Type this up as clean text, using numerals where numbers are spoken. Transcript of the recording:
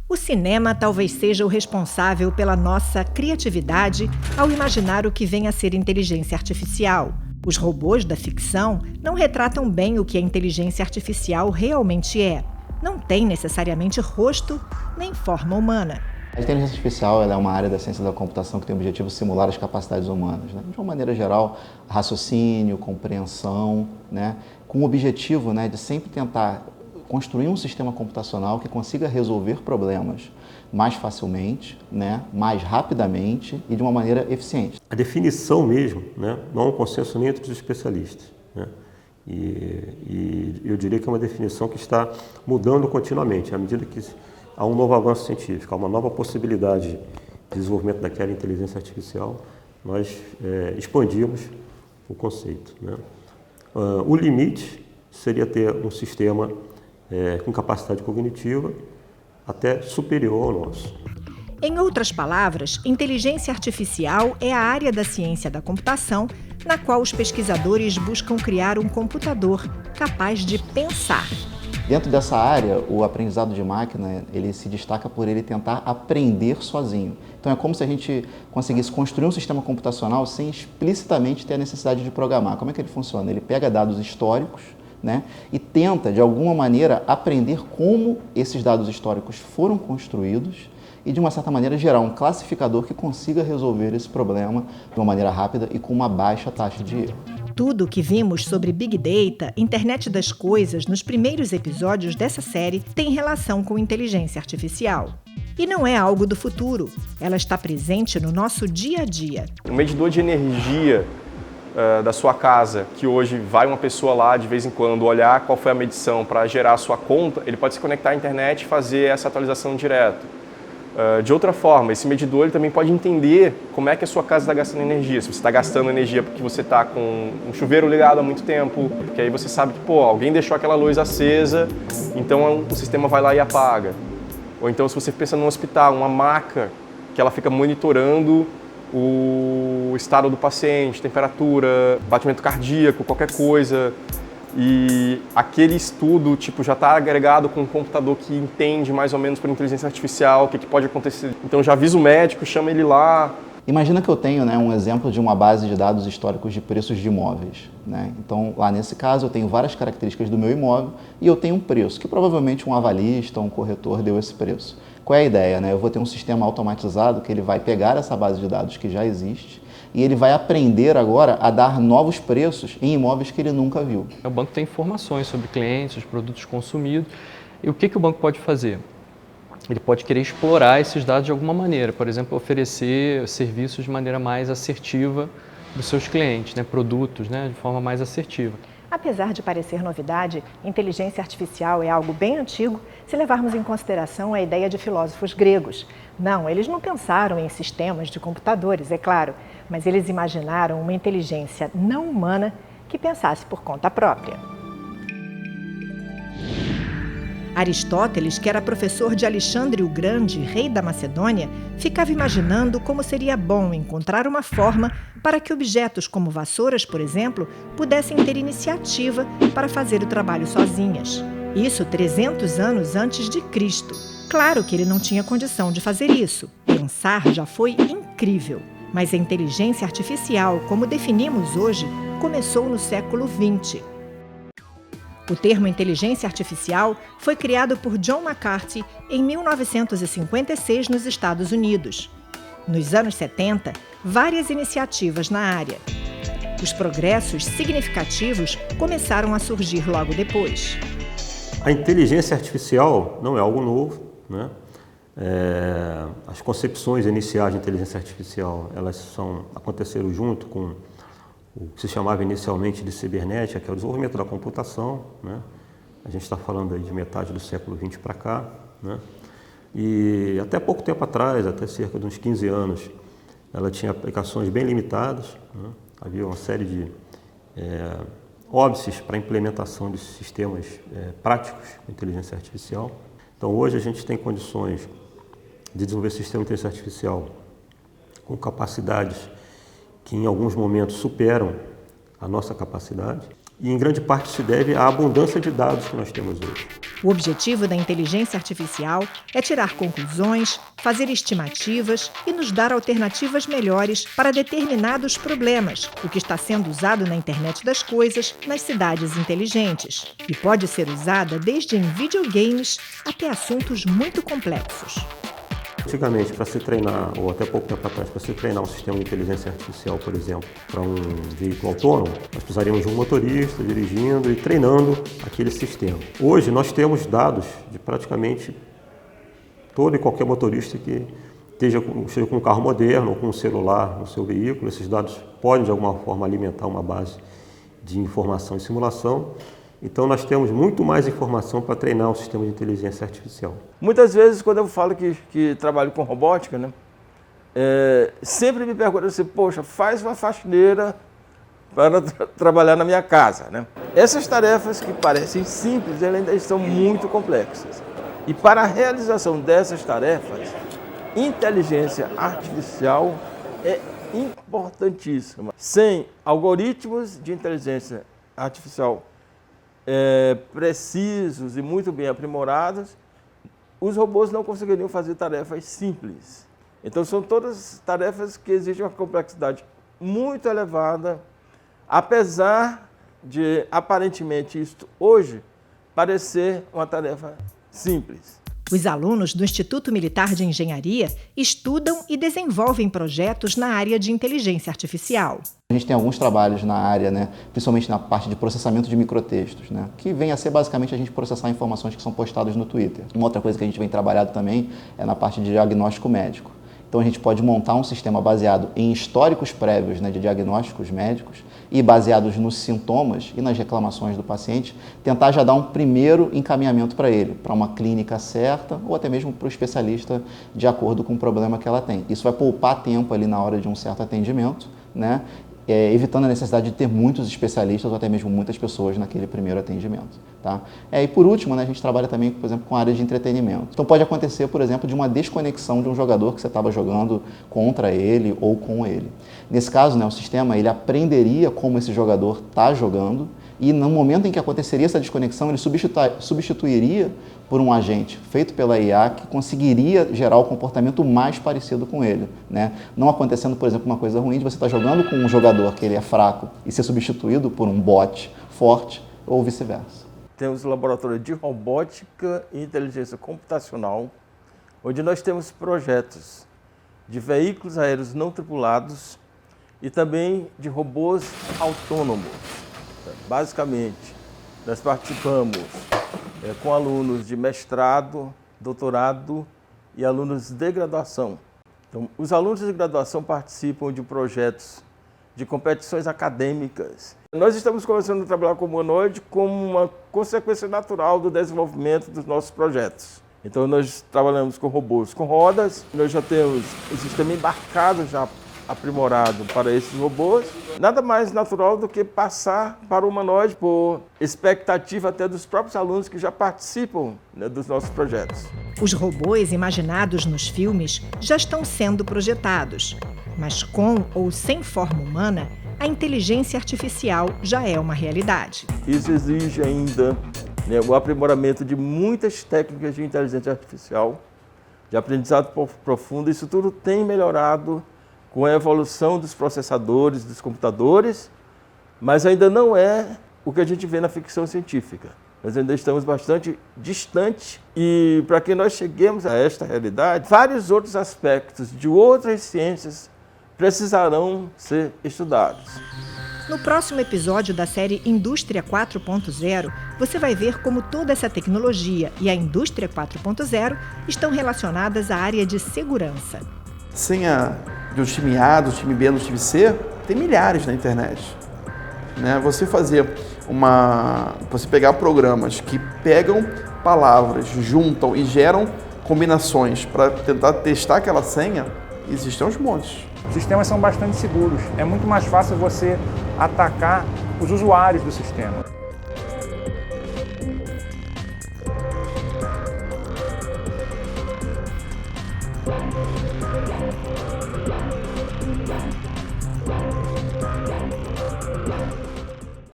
O cinema talvez seja o responsável pela nossa criatividade ao imaginar o que vem a ser inteligência artificial. Os robôs da ficção não retratam bem o que a inteligência artificial realmente é. Não tem necessariamente rosto nem forma humana. A inteligência artificial ela é uma área da ciência da computação que tem o objetivo de simular as capacidades humanas, né? De uma maneira geral, raciocínio, compreensão, né? Com o objetivo, né, de sempre tentar construir um sistema computacional que consiga resolver problemas mais facilmente, né, mais rapidamente e de uma maneira eficiente. A definição mesmo, né, não há um consenso nem entre os especialistas, né? E eu diria que é uma definição que está mudando continuamente, à medida que há um novo avanço científico, há uma nova possibilidade de desenvolvimento daquela inteligência artificial, nós expandimos o conceito, né? O limite seria ter um sistema com capacidade cognitiva até superior ao nosso. Em outras palavras, inteligência artificial é a área da ciência da computação na qual os pesquisadores buscam criar um computador capaz de pensar. Dentro dessa área, o aprendizado de máquina ele se destaca por ele tentar aprender sozinho. Então é como se a gente conseguisse construir um sistema computacional sem explicitamente ter a necessidade de programar. Como é que ele funciona? Ele pega dados históricos, né, e tenta, de alguma maneira, aprender como esses dados históricos foram construídos e, de uma certa maneira, gerar um classificador que consiga resolver esse problema de uma maneira rápida e com uma baixa taxa de erro. Tudo o que vimos sobre Big Data, Internet das Coisas, nos primeiros episódios dessa série tem relação com inteligência artificial. E não é algo do futuro, ela está presente no nosso dia a dia. O medidor de energia da sua casa, que hoje vai uma pessoa lá de vez em quando olhar qual foi a medição para gerar a sua conta, ele pode se conectar à internet e fazer essa atualização direto. De outra forma, esse medidor ele também pode entender como é que a sua casa está gastando energia. Se você está gastando energia porque você está com um chuveiro ligado há muito tempo, porque aí você sabe que alguém deixou aquela luz acesa, então o sistema vai lá e apaga. Ou então se você pensa num hospital, uma maca que ela fica monitorando o estado do paciente, temperatura, batimento cardíaco, qualquer coisa. E aquele estudo já está agregado com um computador que entende mais ou menos por inteligência artificial o que pode acontecer. Então já avisa o médico, chama ele lá. Imagina que eu tenho, né, um exemplo de uma base de dados históricos de preços de imóveis, né? Então, lá nesse caso, eu tenho várias características do meu imóvel e eu tenho um preço, que provavelmente um avalista ou um corretor deu esse preço. Qual é a ideia, né? Eu vou ter um sistema automatizado que ele vai pegar essa base de dados que já existe e ele vai aprender agora a dar novos preços em imóveis que ele nunca viu. O banco tem informações sobre clientes, os produtos consumidos. E o que o banco pode fazer? Ele pode querer explorar esses dados de alguma maneira, por exemplo, oferecer serviços de maneira mais assertiva para os seus clientes, né? Produtos, né? De forma mais assertiva. Apesar de parecer novidade, inteligência artificial é algo bem antigo se levarmos em consideração a ideia de filósofos gregos. Não, eles não pensaram em sistemas de computadores, é claro, mas eles imaginaram uma inteligência não humana que pensasse por conta própria. Aristóteles, que era professor de Alexandre o Grande, rei da Macedônia, ficava imaginando como seria bom encontrar uma forma para que objetos como vassouras, por exemplo, pudessem ter iniciativa para fazer o trabalho sozinhas. Isso 300 anos antes de Cristo. Claro que ele não tinha condição de fazer isso. Pensar já foi incrível. Mas a inteligência artificial, como definimos hoje, começou no século XX. O termo inteligência artificial foi criado por John McCarthy em 1956 nos Estados Unidos. Nos anos 70, várias iniciativas na área. Os progressos significativos começaram a surgir logo depois. A inteligência artificial não é algo novo, né? As concepções iniciais de inteligência artificial aconteceram junto com o que se chamava inicialmente de cibernética, que é o desenvolvimento da computação, né? A gente está falando aí de metade do século XX para cá, né? E até pouco tempo atrás, até cerca de uns 15 anos, ela tinha aplicações bem limitadas, né? Havia uma série de óbices para a implementação de sistemas práticos de inteligência artificial. Então hoje a gente tem condições de desenvolver sistema de inteligência artificial com capacidades que em alguns momentos superam a nossa capacidade e em grande parte se deve à abundância de dados que nós temos hoje. O objetivo da inteligência artificial é tirar conclusões, fazer estimativas e nos dar alternativas melhores para determinados problemas, o que está sendo usado na internet das coisas, nas cidades inteligentes. E pode ser usada desde em videogames até assuntos muito complexos. Antigamente, para se treinar, ou até pouco tempo atrás, para se treinar um sistema de inteligência artificial, por exemplo, para um veículo autônomo, nós precisaríamos de um motorista dirigindo e treinando aquele sistema. Hoje, nós temos dados de praticamente todo e qualquer motorista que esteja com um carro moderno ou com um celular no seu veículo. Esses dados podem, de alguma forma, alimentar uma base de informação e simulação. Então, nós temos muito mais informação para treinar o sistema de inteligência artificial. Muitas vezes, quando eu falo que trabalho com robótica, né, sempre me perguntam assim, poxa, faz uma faxineira para trabalhar na minha casa, né? Essas tarefas que parecem simples, elas ainda estão muito complexas. E para a realização dessas tarefas, inteligência artificial é importantíssima. Sem algoritmos de inteligência artificial precisos e muito bem aprimorados, os robôs não conseguiriam fazer tarefas simples. Então, são todas tarefas que exigem uma complexidade muito elevada, apesar de, aparentemente, isto hoje parecer uma tarefa simples. Os alunos do Instituto Militar de Engenharia estudam e desenvolvem projetos na área de inteligência artificial. A gente tem alguns trabalhos na área, né, principalmente na parte de processamento de microtextos, né, que vem a ser basicamente a gente processar informações que são postadas no Twitter. Uma outra coisa que a gente vem trabalhando também é na parte de diagnóstico médico. Então a gente pode montar um sistema baseado em históricos prévios, né, de diagnósticos médicos e baseados nos sintomas e nas reclamações do paciente, tentar já dar um primeiro encaminhamento para ele, para uma clínica certa ou até mesmo para o especialista de acordo com o problema que ela tem. Isso vai poupar tempo ali na hora de um certo atendimento, né, evitando a necessidade de ter muitos especialistas ou até mesmo muitas pessoas naquele primeiro atendimento. Tá? E por último, né, a gente trabalha também, por exemplo, com a área de entretenimento. Então pode acontecer, por exemplo, de uma desconexão de um jogador que você estava jogando contra ele ou com ele. Nesse caso, né, o sistema ele aprenderia como esse jogador está jogando e no momento em que aconteceria essa desconexão, ele substituiria por um agente feito pela IA que conseguiria gerar o comportamento mais parecido com ele, né? Não acontecendo, por exemplo, uma coisa ruim de você estar jogando com um jogador que ele é fraco e ser substituído por um bot forte ou vice-versa. Temos um laboratório de robótica e inteligência computacional, onde nós temos projetos de veículos aéreos não tripulados e também de robôs autônomos. Basicamente, nós participamos com alunos de mestrado, doutorado e alunos de graduação. Então, os alunos de graduação participam de projetos de competições acadêmicas. Nós estamos começando a trabalhar com o humanoide como uma consequência natural do desenvolvimento dos nossos projetos. Então, nós trabalhamos com robôs com rodas, nós já temos o sistema embarcado já aprimorado para esses robôs. Nada mais natural do que passar para o humanoide por expectativa até dos próprios alunos que já participam, né, dos nossos projetos. Os robôs imaginados nos filmes já estão sendo projetados, mas com ou sem forma humana, a inteligência artificial já é uma realidade. Isso exige ainda, né, o aprimoramento de muitas técnicas de inteligência artificial, de aprendizado profundo. Isso tudo tem melhorado com a evolução dos processadores, dos computadores, mas ainda não é o que a gente vê na ficção científica. Nós ainda estamos bastante distantes e para que nós cheguemos a esta realidade, vários outros aspectos de outras ciências precisarão ser estudados. No próximo episódio da série Indústria 4.0, você vai ver como toda essa tecnologia e a Indústria 4.0 estão relacionadas à área de segurança. Senha do time A, do time B, do time C, tem milhares na internet. Né? Você pegar programas que pegam palavras, juntam e geram combinações para tentar testar aquela senha, existem uns montes. Os sistemas são bastante seguros. É muito mais fácil você atacar os usuários do sistema.